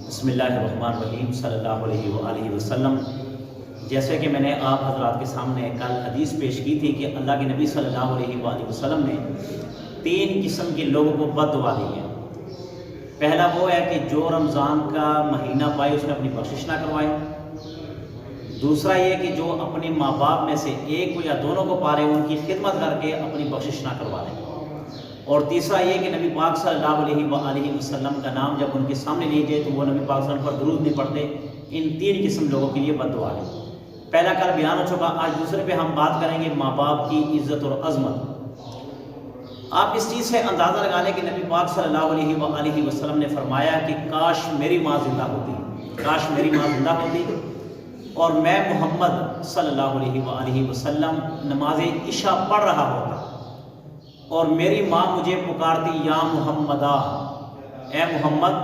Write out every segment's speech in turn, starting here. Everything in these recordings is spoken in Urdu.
بسم اللہ الرحمن الرحیم صلی اللہ علیہ وآلہ وسلم۔ جیسے کہ میں نے آپ حضرات کے سامنے کل حدیث پیش کی تھی کہ اللہ کے نبی صلی اللہ علیہ وآلہ وسلم نے 3 قسم کے لوگوں کو بد دعا دی ہے۔ پہلا وہ ہے کہ جو رمضان کا مہینہ پائے اس میں اپنی بخشش نہ کروائے۔ دوسرا یہ کہ جو اپنے ماں باپ میں سے ایک کو یا دونوں کو پا رہے ان کی خدمت کر کے اپنی بخشش نہ کروا لیں۔ اور تیسرا یہ کہ نبی پاک صلی اللہ علیہ وآلہ وسلم کا نام جب ان کے سامنے لیجیے تو وہ نبی پاک صلی اللہ علیہ وسلم پر درود نہیں پڑھتے۔ ان 3 قسم لوگوں کے لیے بد دعا ہے۔ پہلا کل بیان ہو چکا، آج دوسرے پہ ہم بات کریں گے ماں باپ کی عزت اور عظمت۔ آپ اس چیز سے اندازہ لگا لیں کہ نبی پاک صلی اللہ علیہ وآلہ وسلم نے فرمایا کہ کاش میری ماں زندہ ہوتی، کاش میری ماں زندہ ہوتی اور میں محمد صلی اللہ علیہ وآلہ وسلم نماز عشاء پڑھ رہا ہوتا اور میری ماں مجھے پکارتی یا محمدہ، اے محمد۔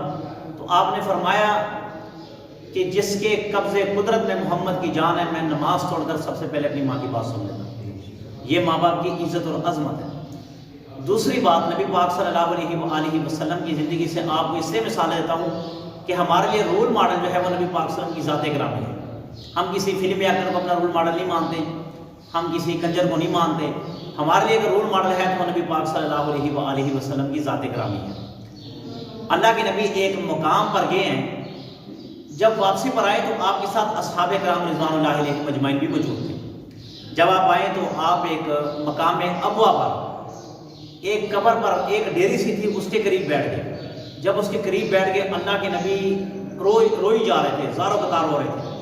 تو آپ نے فرمایا کہ جس کے قبضے قدرت میں محمد کی جان ہے، میں نماز توڑ کر سب سے پہلے اپنی ماں کی بات سن لیتا۔ یہ ماں باپ کی عزت اور عظمت ہے۔ دوسری بات، نبی پاک صلی اللہ علیہ وآلہ وسلم کی زندگی سے آپ کو اس سے مثال دیتا ہوں کہ ہمارے لیے رول ماڈل جو ہے وہ نبی پاک صلی اللہ علیہ وسلم کی ذات گرامی ہے۔ ہم کسی فلم ایکٹر کو اپنا رول ماڈل نہیں مانتے، ہم کسی کنجر کو نہیں مانتے۔ ہمارے لیے اگر رول ماڈل ہے تو نبی پاک صلی اللہ علیہ وآلہ وسلم کی ذات گرامی ہے۔ اللہ کے نبی ایک مقام پر گئے ہیں، جب واپسی پر آئے تو آپ کے ساتھ اصحاب کرام رضوان اللہ علیہ مجمعین بھی موجود تھے۔ جب آپ آئے تو آپ ایک مقام ابوا پر، ایک قبر پر ایک ڈیری سی تھی، اس کے قریب بیٹھ گئے۔ جب اس کے قریب بیٹھ گئے اللہ کے نبی روئی جا رہے تھے، زاروں قطار ہو رہے تھے۔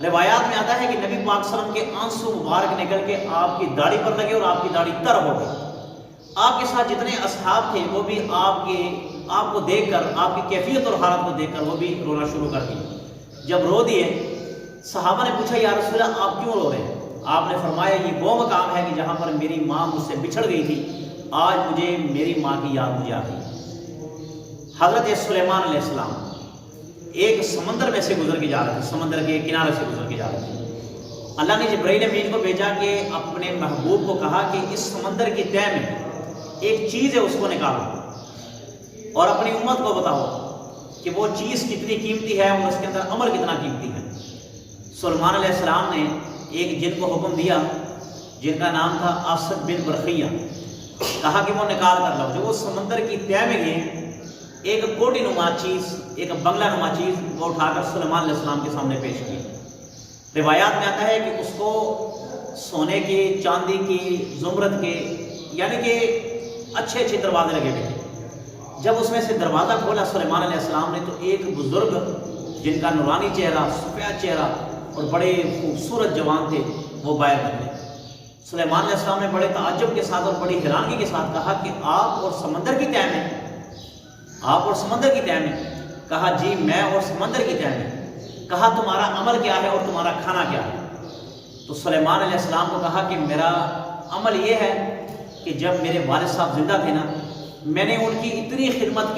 روایات میں آتا ہے کہ نبی پاک صلی اللہ علیہ وسلم کے آنسو مبارک نکل کے آپ کی داڑھی پر لگے اور آپ کی داڑھی تر ہو گئی۔ آپ کے ساتھ جتنے اصحاب تھے وہ بھی آپ کو دیکھ کر، آپ کی کیفیت اور حالت کو دیکھ کر وہ بھی رونا شروع کر دیا۔ جب رو دیے، صحابہ نے پوچھا یا رسول اللہ آپ کیوں رو رہے ہیں؟ آپ نے فرمایا یہ وہ مقام ہے کہ جہاں پر میری ماں مجھ سے بچھڑ گئی تھی، آج مجھے میری ماں کی یاد مجھے آ گئی۔ حضرت سلیمان علیہ السلام ایک سمندر میں سے گزر کے جا رہے تھے، سمندر کے کنارے سے گزر کے جا رہے تھے۔ اللہ نے جبرائیل امین کو بھیجا کہ اپنے محبوب کو کہا کہ اس سمندر کی تہہ میں ایک چیز ہے، اس کو نکالو اور اپنی امت کو بتاؤ کہ وہ چیز کتنی قیمتی ہے اور اس کے اندر عمل کتنا قیمتی ہے۔ سلیمان علیہ السلام نے ایک جن کو حکم دیا جن کا نام تھا اسد بن برقیہ، کہا کہ وہ نکال کر لاؤ۔ جب وہ سمندر کی تہہ میں گئے، ایک کوٹی نما چیز، ایک بنگلہ نما چیز وہ اٹھا کر سلیمان علیہ السلام کے سامنے پیش کی۔ روایات میں آتا ہے کہ اس کو سونے کے، چاندی کی، زمرد کے، یعنی کہ اچھے اچھے دروازے لگے ہوئے تھے۔ جب اس میں سے دروازہ کھولا سلیمان علیہ السلام نے تو ایک بزرگ جن کا نورانی چہرہ، سفید چہرہ اور بڑے خوبصورت جوان تھے، وہ باہر نکلے۔ سلیمان علیہ السلام نے بڑے تعجب کے ساتھ اور بڑی حیرانگی کے ساتھ کہا کہ آپ اور سمندر کی تہہ میں، آپ اور سمندر کی تہہ میں؟ کہا جی میں اور سمندر کی تہہ میں۔ کہا تمہارا عمل کیا ہے اور تمہارا کھانا کیا ہے؟ تو سلیمان علیہ السلام کو کہا کہ میرا عمل یہ ہے کہ جب میرے والد صاحب زندہ تھے نا، میں نے ان کی اتنی خدمت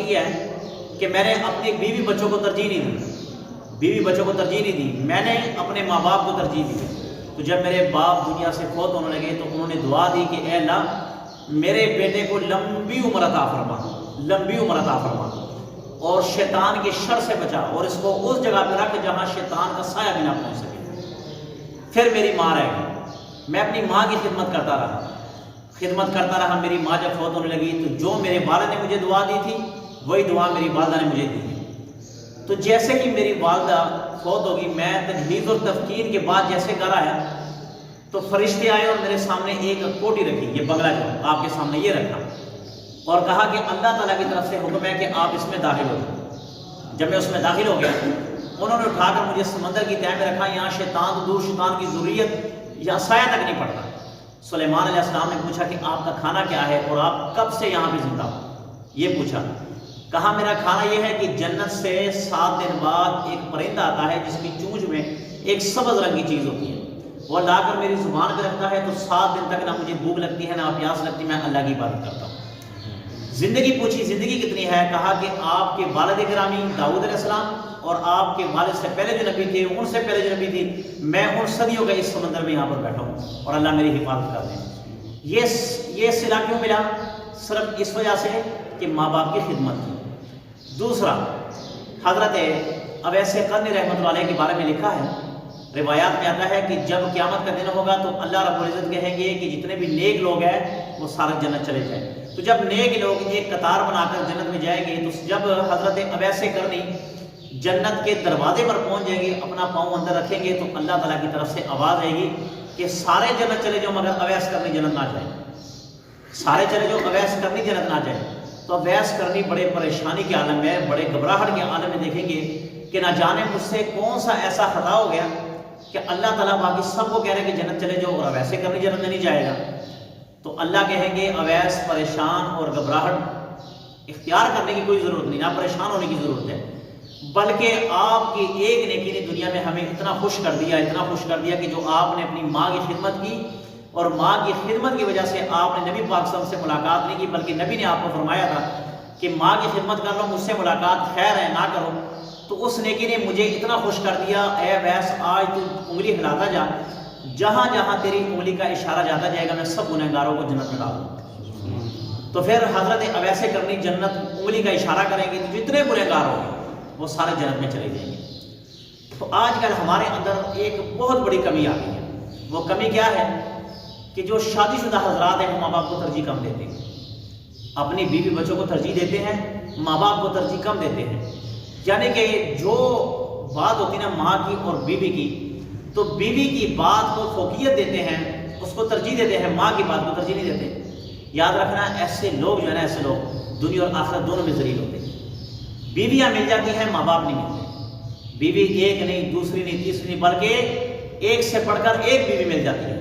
کی ہے کہ میں نے اپنی بیوی بچوں کو ترجیح نہیں دی، بیوی بچوں کو ترجیح نہیں دی، میں نے اپنے ماں باپ کو ترجیح دی۔ تو جب میرے باپ دنیا سے فوت ہونے لگے تو انہوں نے دعا دی کہ اے اللہ میرے بیٹے کو لمبی عمر عطا فرما، لمبی عمر عطا فرما اور شیطان کی شر سے بچا اور اس کو اس جگہ پہ رکھ جہاں شیطان کا سایہ بھی نہ پہنچ سکے۔ پھر میری ماں رہ گئی، میں اپنی ماں کی خدمت کرتا رہا۔ میری ماں جب فوت ہونے لگی تو جو میرے والد نے مجھے دعا دی تھی وہی دعا میری والدہ نے مجھے دی۔ تو جیسے ہی میری والدہ فوت ہوگی، میں تجہیز اور تفکین کے بعد جیسے گھر آیا تو فرشتے آئے اور میرے سامنے ایک کوٹی رکھی، یہ بنگلہ جو آپ کے سامنے یہ رکھا، اور کہا کہ اللہ تعالیٰ کی طرف سے حکم ہے کہ آپ اس میں داخل ہو جائیں۔ جب میں اس میں داخل ہو گیا، انہوں نے اٹھا کر مجھے سمندر کی تہہ میں رکھا۔ یہاں شیطان تو دور، شیطان کی ذریت یہاں سایہ تک نہیں پڑتا۔ سلیمان علیہ السلام نے پوچھا کہ آپ کا کھانا کیا ہے اور آپ کب سے یہاں پہ زندہ ہو؟ یہ پوچھا۔ کہا میرا کھانا یہ ہے کہ جنت سے 7 دن بعد ایک پرندہ آتا ہے جس کی چونچ میں ایک سبز رنگ کی چیز ہوتی ہے، وہ لا کر میری زبان پہ رکھتا ہے تو 7 دن تک نہ مجھے بھوک لگتی ہے نہ پیاس لگتی، میں اللہ کی عبادت کرتا ہوں۔ زندگی پوچھی زندگی کتنی ہے؟ کہا کہ آپ کے والد گرامی داؤد علیہ السلام اور آپ کے والد سے پہلے جو نبی تھے، ان سے پہلے جو نبی تھی، میں ان صدیوں کا اس سمندر میں یہاں پر بیٹھا ہوں اور اللہ میری حفاظت کر دیں۔ یہ صلہ کیوں ملا؟ صرف اس وجہ سے کہ ماں باپ کی خدمت کی۔ دوسرا، حضرت اویس قرنی رحمۃ اللہ علیہ کے بارے میں لکھا ہے، روایات میں آتا ہے کہ جب قیامت کا دن ہوگا تو اللہ رب العزت کہیں گے کہ جتنے بھی نیک لوگ ہیں وہ سارے جنت چلے جائیں۔ تو جب نیک لوگ ایک قطار بنا کر جنت میں جائیں گے تو جب حضرت اویس قرنی جنت کے دروازے پر پہنچ جائیں گے، اپنا پاؤں اندر رکھیں گے، تو اللہ تعالیٰ کی طرف سے آواز آئے گی کہ سارے جنت چلے جاؤ مگر اویس قرنی جنت نہ جائیں، سارے چلے جاؤ اویس قرنی جنت نہ جائیں۔ تو اویس قرنی بڑے پریشانی کے عالم میں، بڑے گھبراہٹ کے عالم میں دیکھیں گے کہ نہ جانے مجھ سے کون سا ایسا خطا ہو گیا کہ اللہ تعالیٰ باقی سب کو کہہ رہے ہیں کہ جنت چلے جاؤ اور اویس قرنی جنت میں نہیں جائے گا۔ تو اللہ کہیں گے اویس پریشان اور گھبراہٹ اختیار کرنے کی کوئی ضرورت نہیں، نہ پریشان ہونے کی ضرورت ہے، بلکہ آپ کی ایک نیکی نے دنیا میں ہمیں اتنا خوش کر دیا، اتنا خوش کر دیا کہ جو آپ نے اپنی ماں کی خدمت کی، اور ماں کی خدمت کی وجہ سے آپ نے نبی پاک صلی اللہ علیہ وسلم سے ملاقات نہیں کی، بلکہ نبی نے آپ کو فرمایا تھا کہ ماں کی خدمت کر لو، مجھ سے ملاقات خیر ہے نہ کرو۔ تو اس نیکی نے مجھے اتنا خوش کر دیا، اے اویس آج تو انگلی ہلاتا جا، جہاں جہاں تیری انگلی کا اشارہ جاتا جائے گا میں سب گنہگاروں کو جنت میں ڈال دوں۔ تو پھر حضرت اویس قرنی جنت انگلی کا اشارہ کریں گے تو جتنے گنہگار ہوں گے وہ سارے جنت میں چلے جائیں گے۔ تو آج کل ہمارے اندر ایک بہت بڑی کمی آ گئی ہے، وہ کمی کیا ہے کہ جو شادی شدہ حضرات ہیں وہ ماں باپ کو ترجیح کم دیتے ہیں، اپنی بیوی بچوں کو ترجیح دیتے ہیں، ماں باپ کو ترجیح کم دیتے ہیں۔ یعنی کہ جو بات ہوتی ہے نا ماں کی اور بیوی کی، تو بیوی کی بات کو فوقیت دیتے ہیں، اس کو ترجیح دیتے ہیں، ماں کی بات کو ترجیح نہیں دیتے۔ یاد رکھنا ایسے لوگ جو ہے نا، ایسے لوگ دنیا اور آخرت دونوں میں ذلیل ہوتے ہیں۔ بیویاں مل جاتی ہیں، ماں باپ نہیں ملتے، بیوی ایک نہیں، دوسری نہیں، تیسری نہیں، بلکہ ایک سے پڑھ کر ایک بیوی مل جاتی ہے،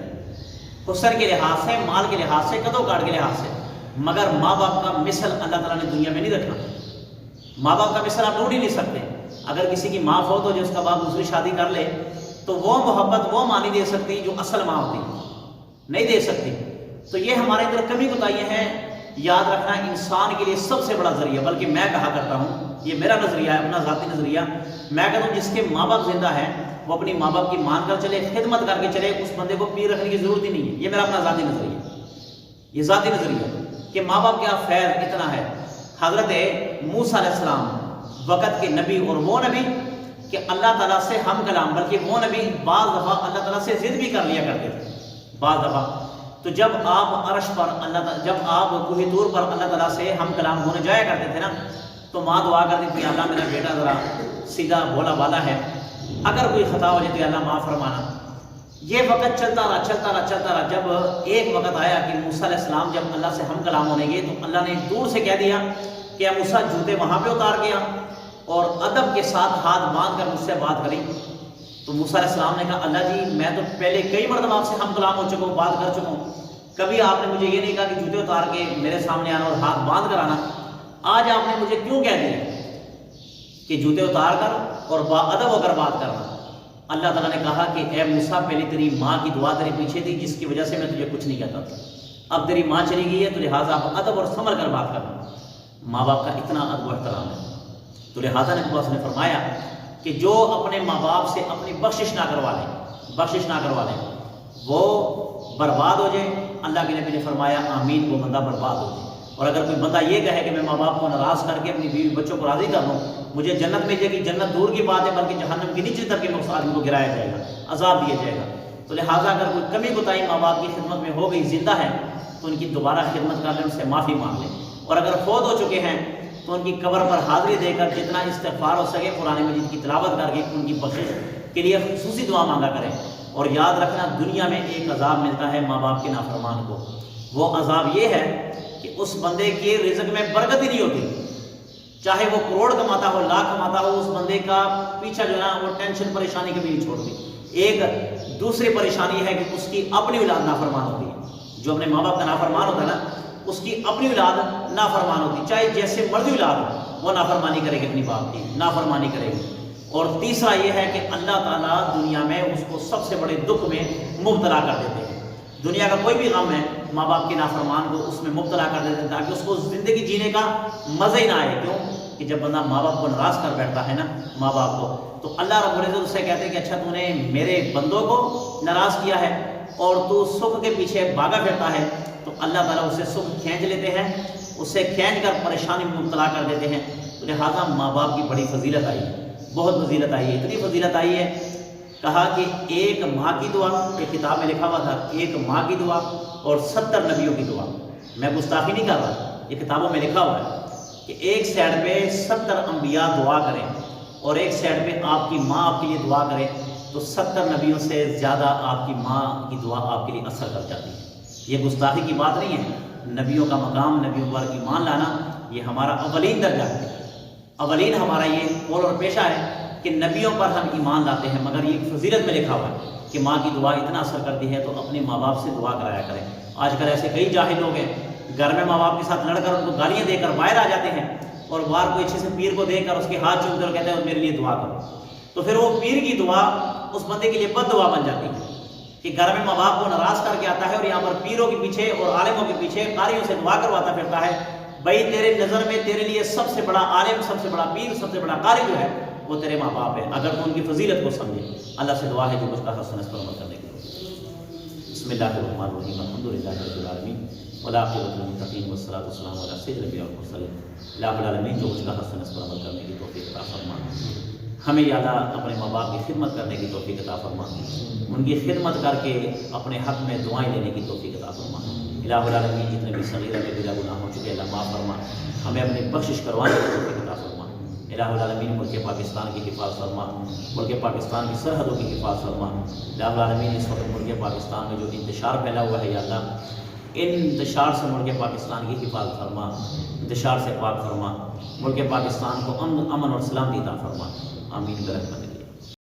حسن کے لحاظ سے، مال کے لحاظ سے، قد و کاٹ کے لحاظ سے، مگر ماں باپ کا مثل اللہ تعالیٰ نے دنیا میں نہیں رکھا۔ ماں باپ کا مثل آپ ڈھونڈ ہی نہیں سکتے۔ اگر کسی کی ماں فوت ہو جو اس کا باپ دوسری شادی کر لے تو وہ محبت وہ ماں نہیں دے سکتی جو اصل ماں ہوتی، نہیں دے سکتی۔ تو یہ ہمارے اندر کمی کوتاہیاں ہیں۔ یاد رکھنا انسان کے لیے سب سے بڑا ذریعہ، بلکہ میں کہا کرتا ہوں، یہ میرا نظریہ ہے، اپنا ذاتی نظریہ، میں کہتا ہوں جس کے ماں باپ زندہ ہیں وہ اپنی ماں باپ کی مان کر چلے، خدمت کر کے چلے، اس بندے کو پیر رکھنے کی ضرورت ہی نہیں ہے۔ یہ میرا اپنا ذاتی نظریہ ہے، یہ ذاتی نظریہ کہ ماں باپ کا فیض اتنا ہے۔ حضرت موسیٰ علیہ السلام وقت کے نبی، اور وہ نبی کہ اللہ تعالیٰ سے ہم کلام، بلکہ وہ نبی بعض دفعہ اللہ تعالیٰ سے ضد بھی کر لیا کرتے تھے بعض دفعہ۔ تو جب آپ عرش پر جب آپ کوہ طور پر اللہ تعالیٰ سے ہم کلام ہونے جایا کرتے تھے نا، تو ماں دعا کرتی تھی اللہ میرا بیٹا ذرا سیدھا بھولا بالا ہے، اگر کوئی خطا ہو جائے تو اللہ معاف فرمانا۔ یہ وقت چلتا رہا۔ جب ایک وقت آیا کہ موسیٰ علیہ السلام جب اللہ سے ہم کلام ہونے گئے تو اللہ نے دور سے کہہ دیا کہ موسیٰ جوتے وہاں پہ اتار گیا اور ادب کے ساتھ ہاتھ باندھ کر مجھ سے بات کریں۔ تو موسیٰ علیہ السلام نے کہا اللہ جی میں تو پہلے کئی مرتبہ آپ سے ہم کلام ہو چکا ہوں، بات کر چکا ہوں، کبھی آپ نے مجھے یہ نہیں کہا کہ جوتے اتار کے میرے سامنے آنا اور ہاتھ باندھ کر آنا، آج آپ نے مجھے کیوں کہہ دیا کہ جوتے اتار کر اور با ادب ہو کر بات کرنا؟ اللہ تعالیٰ نے کہا کہ اے موسیٰ پہلے تیری ماں کی دعا تیرے پیچھے تھی جس کی وجہ سے میں تجھے کچھ نہیں کہتا تھا، اب تیری ماں چلی گئی ہے تو لہٰذا آپ ادب اور سنبھل کر بات کرنا۔ ماں باپ کا اتنا ادب و احترام ہے، تو لہٰذا نے فرمایا کہ جو اپنے ماں باپ سے اپنی بخشش نہ کروا لیں وہ برباد ہو جائے۔ اللہ کے نبی نے فرمایا آمین، وہ بندہ برباد ہو جائے۔ اور اگر کوئی بندہ یہ کہے کہ میں ماں باپ کو ناراض کر کے اپنی بیوی بچوں کو راضی کر لوں مجھے جنت مل جائے گی، جنت دور کی بات ہے، بلکہ جہنم کی نیچے تک کے اس آدمی کو گرایا جائے گا، عذاب دیا جائے گا۔ تو لہٰذا اگر کوئی کمی کوتاہی ماں باپ کی خدمت میں ہو گئی، زندہ ہے تو ان کی دوبارہ خدمت کر لیں، ان سے معافی مانگ لیں، اور اگر فوت ہو چکے ہیں تو ان کی قبر پر حاضری دے کر جتنا استغفار ہو سکے قرآن مجید کی تلاوت کر کے ان کی بخشش کے لیے خصوصی دعا مانگا کریں۔ اور یاد رکھنا دنیا میں ایک عذاب ملتا ہے ماں باپ کے نافرمان کو، وہ عذاب یہ ہے کہ اس بندے کے رزق میں برکت ہی نہیں ہوتی، چاہے وہ کروڑ کماتا ہو، لاکھ کماتا ہو، اس بندے کا پیچھا جو ہے نا وہ ٹینشن پریشانی کبھی نہیں چھوڑتی۔ ایک دوسری پریشانی ہے کہ اس کی اپنی اولاد نافرمان ہوتی ہے، جو اپنے ماں باپ کا نافرمان ہوتا ہے نا اس کی اپنی اولاد نافرمان ہوتی، چاہے جیسے مرضی اولاد ہو وہ نافرمانی کرے گی، اپنی باپ کی نافرمانی کرے گی۔ اور تیسرا یہ ہے کہ اللہ تعالیٰ دنیا میں اس کو سب سے بڑے دکھ میں مبتلا کر دیتے ہیں۔ دنیا کا کوئی بھی غم ہے ماں باپ کے نافرمان کو اس میں مبتلا کر دیتے ہیں تاکہ اس کو زندگی جینے کا مزہ ہی نہ آئے۔ کیوں کہ جب بندہ ماں باپ کو ناراض کر بیٹھتا ہے نا ماں باپ کو، تو اللہ رب العزت اس سے کہتے ہیں کہ اچھا تو نے میرے بندوں کو ناراض کیا ہے اور تو سکھ کے پیچھے بھاگا پھرتا ہے، تو اللہ تعالیٰ اسے سکھ کھینچ لیتے ہیں، اسے کھینچ کر پریشانی میں مبتلا کر دیتے ہیں۔ تو لہٰذا ماں باپ کی بڑی فضیلت آئی ہے، بہت فضیلت آئی ہے، اتنی فضیلت آئی ہے کہا کہ ایک ماں کی دعا، ایک کتاب میں لکھا ہوا تھا ایک ماں کی دعا اور 70 نبیوں کی دعا، میں گستاخی نہیں کر رہا، یہ کتابوں میں لکھا ہوا ہے کہ ایک سائڈ پہ 70 انبیاء دعا کریں اور ایک سائڈ پہ آپ کی ماں آپ کے لیے دعا کرے، تو 70 نبیوں سے زیادہ آپ کی ماں کی دعا آپ کے لیے اثر کر جاتی ہے۔ یہ گستاخی کی بات نہیں ہے، نبیوں کا مقام، نبیوں پر ایمان لانا یہ ہمارا اولین درجہ ہے، اولین ہمارا یہ قول اور پیشہ ہے کہ نبیوں پر ہم ایمان لاتے ہیں، مگر یہ فضیلت میں لکھا ہوا ہے کہ ماں کی دعا اتنا اثر کرتی ہے تو اپنے ماں باپ سے دعا کرایا کریں۔ آج کل ایسے کئی جاہل لوگ ہیں، گھر میں ماں باپ کے ساتھ لڑ کر ان کو گالیاں دے کر باہر آ جاتے ہیں اور باہر کوئی اچھے سے پیر کو دیکھ کر اس کے ہاتھ چومتے اور کہتے ہیں میرے لیے دعا کرو، تو پھر وہ پیر کی دعا اس بندے کے لیے بد دعا بن جاتی ہے کہ گھر میں ماں باپ کو ناراض کر کے آتا ہے اور یہاں پر پیروں کے پیچھے اور عالموں کے پیچھے قاریوں سے دعا کرواتا پھرتا ہے۔ بھائی تیرے نظر میں تیرے لیے سب سے بڑا عالم، سب سے بڑا پیر، سب سے بڑا قاری جو ہے وہ تیرے ماں باپ ہے، اگر تو ان کی فضیلت کو سمجھے۔ اللہ سے دعا ہے جو مجھ کا حسن اس پر عمل کرنے کے لیے۔ بسم اللہ الرحمن الرحیم، الحمدللہ رب العالمین والعاقبۃ للمتقین والصلاۃ والسلام علی سید الانبیاء والمرسلین۔ الہ العالمین جو مجھ کا حسن اس پر عمل کرنے کی توفیق عطا فرما، ہمیں یا اللہ اپنے ماں باپ کی خدمت کرنے کی توفیق عطا فرما، ان کی خدمت کر کے اپنے حق میں دعائیں لینے کی توفیق عطا فرما۔ الہ العالمین جتنے بھی صغیرہ کبیرہ گناہ ہو چکے اللہ معاف فرما، ہمیں اپنی بخشش کروانے کی توفیق عطا فرما۔ الہ العالمین ملک پاکستان کی حفاظت فرما، ملک پاکستان کی سرحدوں کی حفاظت فرما۔ الہ العالمین اس وقت ملک پاکستان میں جو انتشار پھیلا ہوا ہے یا اللہ ان انتشار سے ملک پاکستان کی حفاظت فرما، انتشار سے پاک فرما، ملک پاکستان کو امن اور سلامتی عطا فرما، آمین برحمتک۔